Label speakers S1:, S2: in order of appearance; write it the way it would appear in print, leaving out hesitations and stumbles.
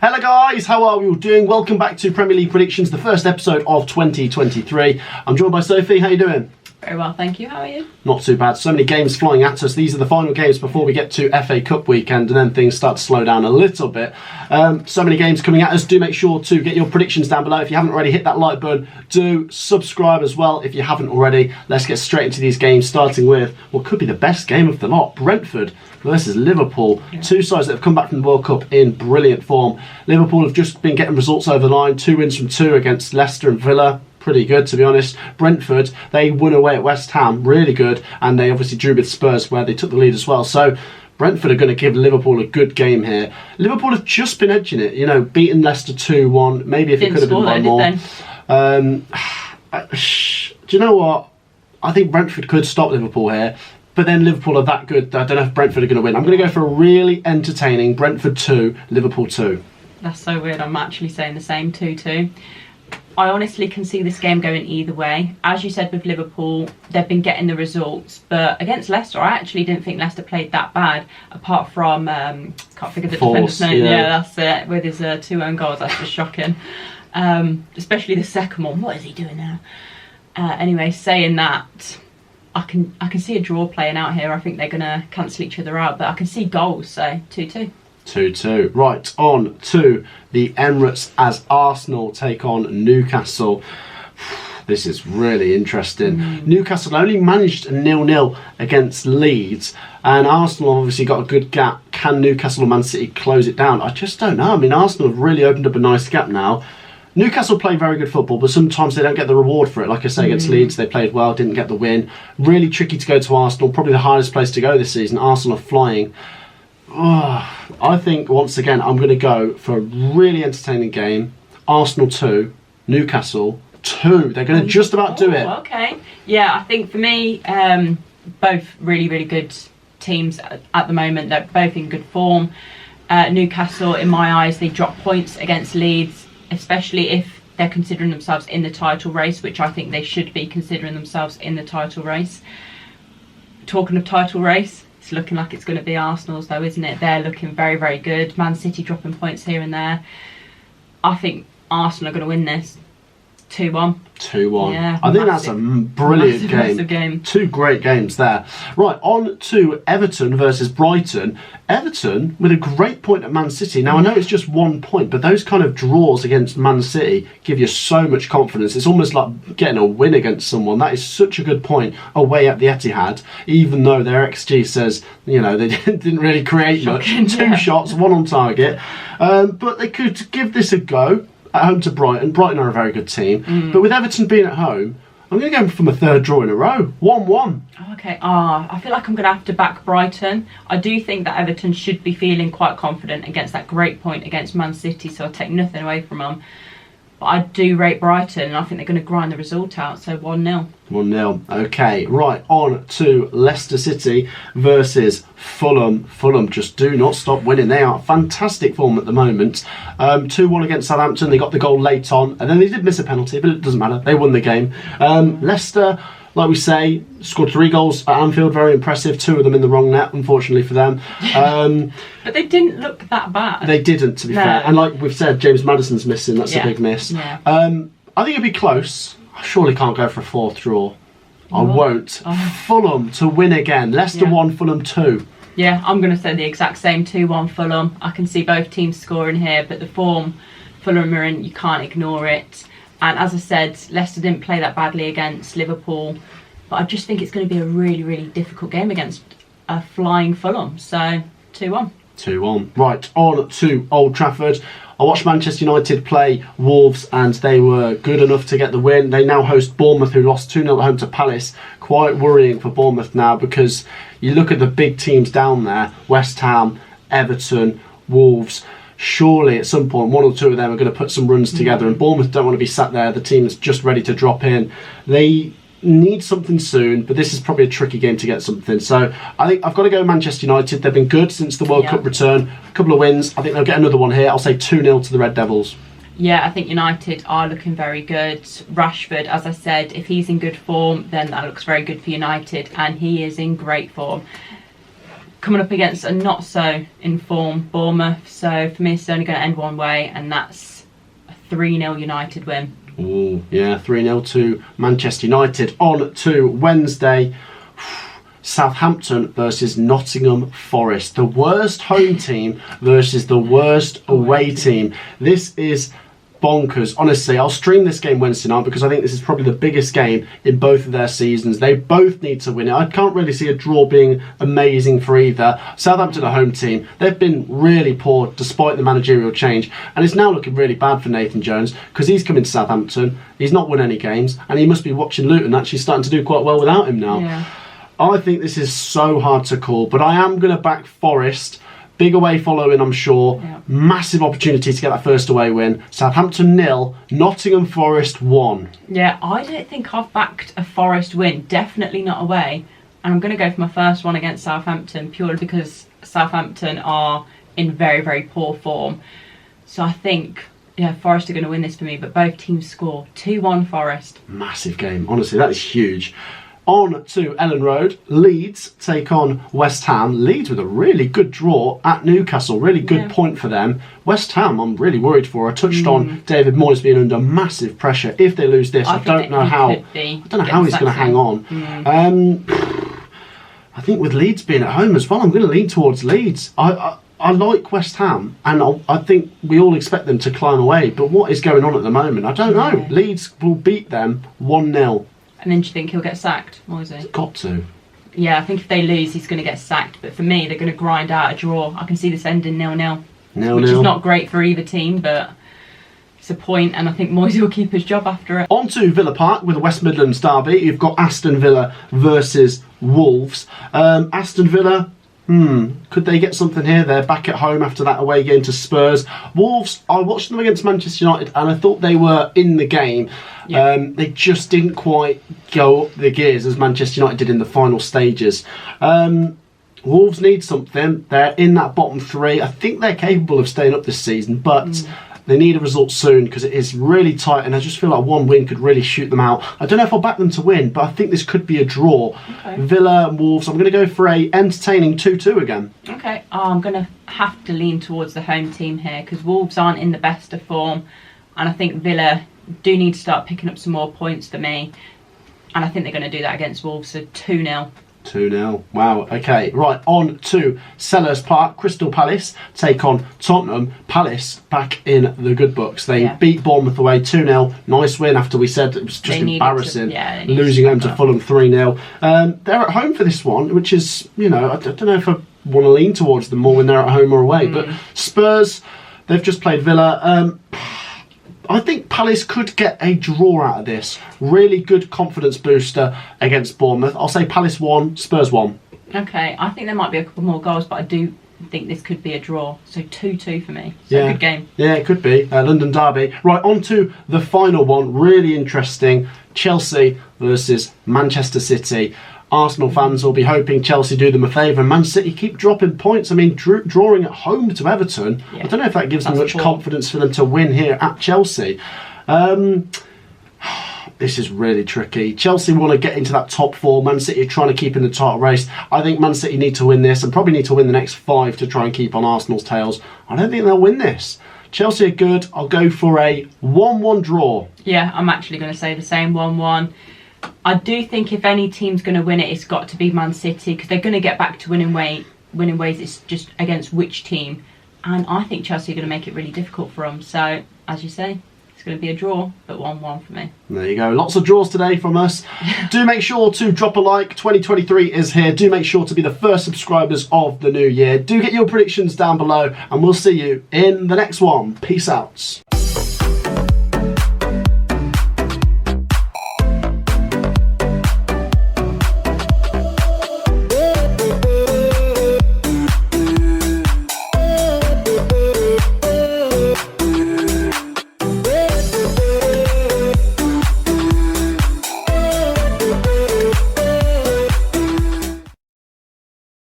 S1: Hello guys, how are we all doing? Welcome back to Premier League Predictions, the first episode of 2023. I'm joined by Sophie. How are you doing?
S2: Very well, thank you. How are you?
S1: Not too bad. So many games flying at us. These are the final games before we get to FA Cup weekend, and then things start to slow down a little bit. So many games coming at us. Do make sure to get your predictions down below. If you haven't already, hit that like button. Do subscribe as well if you haven't already. Let's get straight into these games, starting with what could be the best game of the lot. Brentford versus Liverpool. Yeah. Two sides that have come back from the World Cup in brilliant form. Liverpool have just been getting results over the line. 2 wins from 2 against Leicester and Villa. Pretty good, to be honest. Brentford, they won away at West Ham, really good, and they obviously drew with Spurs where they took the lead as well. So Brentford are going to give Liverpool a good game here. Liverpool have just been edging it, beating Leicester 2-1. Maybe if it could have been by more. Do you know what? I think Brentford could stop Liverpool here, but then Liverpool are that good. I don't know if Brentford are going to win. I'm going to go for a really entertaining Brentford 2, Liverpool 2.
S2: That's so weird. I'm actually saying the same 2-2. I honestly can see this game going either way. As you said with Liverpool, they've been getting the results, but against Leicester, I actually didn't think Leicester played that bad, apart from, can't think of the defender's name. Yeah, that's it, with his 2 own goals. That's just shocking. Especially the second one. What is he doing now? Anyway, saying that, I can see a draw playing out here. I think they're going to cancel each other out, but I can see goals, so 2-2.
S1: 2-2. Right, on to the Emirates as Arsenal take on Newcastle. This is really interesting. Newcastle only managed 0-0 against Leeds, and Arsenal obviously got a good gap. Can Newcastle and Man City close it down? I just don't know. I mean, Arsenal have really opened up a nice gap now. Newcastle play very good football, but sometimes they don't get the reward for it. Like I say, against Leeds, they played well, didn't get the win. Really tricky to go to Arsenal, probably the hardest place to go this season. Arsenal are flying. I think, once again, I'm going to go for a really entertaining game. Arsenal 2, Newcastle 2. They're going to just about do it.
S2: Okay. Yeah, I think for me, both really, really good teams at the moment. They're both in good form. Newcastle, in my eyes, they dropped points against Leeds, especially if they're considering themselves in the title race, which I think they should be considering themselves in the title race. Talking of title race, it's looking like it's going to be Arsenal's though, isn't it? They're looking very, very good. Man City dropping points here and there. I think Arsenal are going to win this 2-1. 2-1.
S1: Yeah, I think that's a brilliant game. 2 great games there. Right, on to Everton versus Brighton. Everton with a great point at Man City. Now, I know it's just 1 point, but those kind of draws against Man City give you so much confidence. It's almost like getting a win against someone. That is such a good point away at the Etihad, even though their XG says, they didn't really create much. 2 shots, 1 on target. But they could give this a go. At home to Brighton. Brighton are a very good team. But with Everton being at home, I'm going to go from a 3rd draw in a row. 1-1.
S2: Okay. I feel like I'm going to have to back Brighton. I do think that Everton should be feeling quite confident against that great point against Man City, so I'll take nothing away from them. But I do rate Brighton, and I think they're going to grind the result out, so 1-0. 1-0.
S1: Okay, right, on to Leicester City versus Fulham. Fulham just do not stop winning. They are fantastic form at the moment. 2-1 against Southampton. They got the goal late on, and then they did miss a penalty, but it doesn't matter. They won the game. Leicester, like we say, scored 3 goals at Anfield. Very impressive. 2 of them in the wrong net, unfortunately for them.
S2: But they didn't look that bad.
S1: They didn't, to be fair. And like we've said, James Maddison's missing. That's a big miss.
S2: Yeah.
S1: I think it'd be close. I surely can't go for a 4th draw. I won't. Fulham to win again. Leicester 1, Fulham 2.
S2: Yeah, I'm going to say the exact same. 2-1 Fulham. I can see both teams scoring here, but the form Fulham are in, you can't ignore it. And as I said, Leicester didn't play that badly against Liverpool, but I just think it's going to be a really, really difficult game against a flying Fulham. So 2-1.
S1: 2-1. Right, on to Old Trafford. I watched Manchester United play Wolves, and they were good enough to get the win. They now host Bournemouth, who lost 2-0 at home to Palace. Quite worrying for Bournemouth now, because you look at the big teams down there, West Ham, Everton, Wolves. Surely at some point 1 or 2 of them are going to put some runs together, and Bournemouth don't want to be sat there. The team is just ready to drop in. They need something soon, but this is probably a tricky game to get something. So I think I've got to go Manchester United. They've been good since the World Cup return. A couple of wins. I think they'll get another one here. I'll say 2-0 to the Red Devils.
S2: Yeah, I think United are looking very good. Rashford, as I said, if he's in good form, then that looks very good for United, and he is in great form. coming up against a not so in form Bournemouth. So for me, it's only going to end one way, and that's a 3-0 United win.
S1: Ooh, yeah, 3-0 to Manchester United. On to Wednesday. Southampton versus Nottingham Forest. The worst home team versus the worst away team. This is bonkers. Honestly, I'll stream this game Wednesday night because I think this is probably the biggest game in both of their seasons. They both need to win it. I can't really see a draw being amazing for either. Southampton, a home team, they've been really poor despite the managerial change, and it's now looking really bad for Nathan Jones because he's come into Southampton, he's not won any games, and he must be watching Luton actually starting to do quite well without him now.
S2: Yeah.
S1: I think this is so hard to call, but I am going to back Forest. Big away following, I'm sure.
S2: Yeah.
S1: Massive opportunity to get that first away win. Southampton 0, Nottingham Forest 1.
S2: Yeah, I don't think I've backed a Forest win. Definitely not away. And I'm going to go for my first one against Southampton purely because Southampton are in very, very poor form. So I think, yeah, Forest are going to win this for me, but both teams score. 2-1 Forest.
S1: Massive game. Honestly, that is huge. On to Ellen Road. Leeds take on West Ham. Leeds with a really good draw at Newcastle. Really good point for them. West Ham, I'm really worried for. I touched on David Moyes being under massive pressure. If they lose this, I don't know how he's going to hang on. I think with Leeds being at home as well, I'm going to lean towards Leeds. I like West Ham, and I think we all expect them to climb away. But what is going on at the moment? I don't know. Leeds will beat them 1-0.
S2: And then do you think he'll get sacked, Moisey?
S1: Got to.
S2: Yeah, I think if they lose, he's going to get sacked. But for me, they're going to grind out a draw. I can see this ending 0-0.
S1: 0-0.
S2: Which is not great for either team, but it's a point, and I think Moisey will keep his job after it.
S1: On to Villa Park with the West Midlands derby. You've got Aston Villa versus Wolves. Aston Villa, could they get something here? They're back at home after that away game to Spurs. Wolves, I watched them against Manchester United and I thought they were in the game. Yeah. They just didn't quite go up the gears as Manchester United did in the final stages. Wolves need something. They're in that bottom three. I think they're capable of staying up this season, but they need a result soon because it is really tight, and I just feel like one win could really shoot them out. I don't know if I'll back them to win, but I think this could be a draw. Okay. Villa and Wolves, I'm going to go for a entertaining 2-2 again.
S2: Okay, I'm going to have to lean towards the home team here because Wolves aren't in the best of form, and I think Villa do need to start picking up some more points for me, and I think they're going to do that against Wolves, so 2-0.
S1: 2-0. Wow. Okay. Right. On to Sellers Park. Crystal Palace take on Tottenham. Palace back in the good books. They beat Bournemouth away 2-0. Nice win after we said it was just embarrassing. Losing home to Fulham 3-0. They're at home for this one, which is, I don't know if I want to lean towards them more when they're at home or away. But Spurs, they've just played Villa. I think Palace could get a draw out of this. Really good confidence booster against Bournemouth. I'll say Palace 1, Spurs 1.
S2: Okay, I think there might be a couple more goals, but I do think this could be a draw. So 2-2 for me. So good game. Yeah,
S1: it could be. London derby. Right, on to the final one. Really interesting. Chelsea versus Manchester City. Arsenal fans will be hoping Chelsea do them a favour, and Man City keep dropping points. I mean, drawing at home to Everton, I don't know if that gives them much confidence for them to win here at Chelsea. This is really tricky. Chelsea want to get into that top four. Man City are trying to keep in the title race. I think Man City need to win this and probably need to win the next 5 to try and keep on Arsenal's tails. I don't think they'll win this. Chelsea are good. I'll go for a 1-1 draw.
S2: Yeah, I'm actually going to say the same 1-1. I do think if any team's going to win it, it's got to be Man City because they're going to get back to winning ways. It's just against which team, and I think Chelsea are going to make it really difficult for them. So, as you say, it's going to be a draw, but 1-1 for me.
S1: There you go. Lots of draws today from us. Do make sure to drop a like. 2023 is here. Do make sure to be the first subscribers of the new year. Do get your predictions down below, and we'll see you in the next one. Peace out.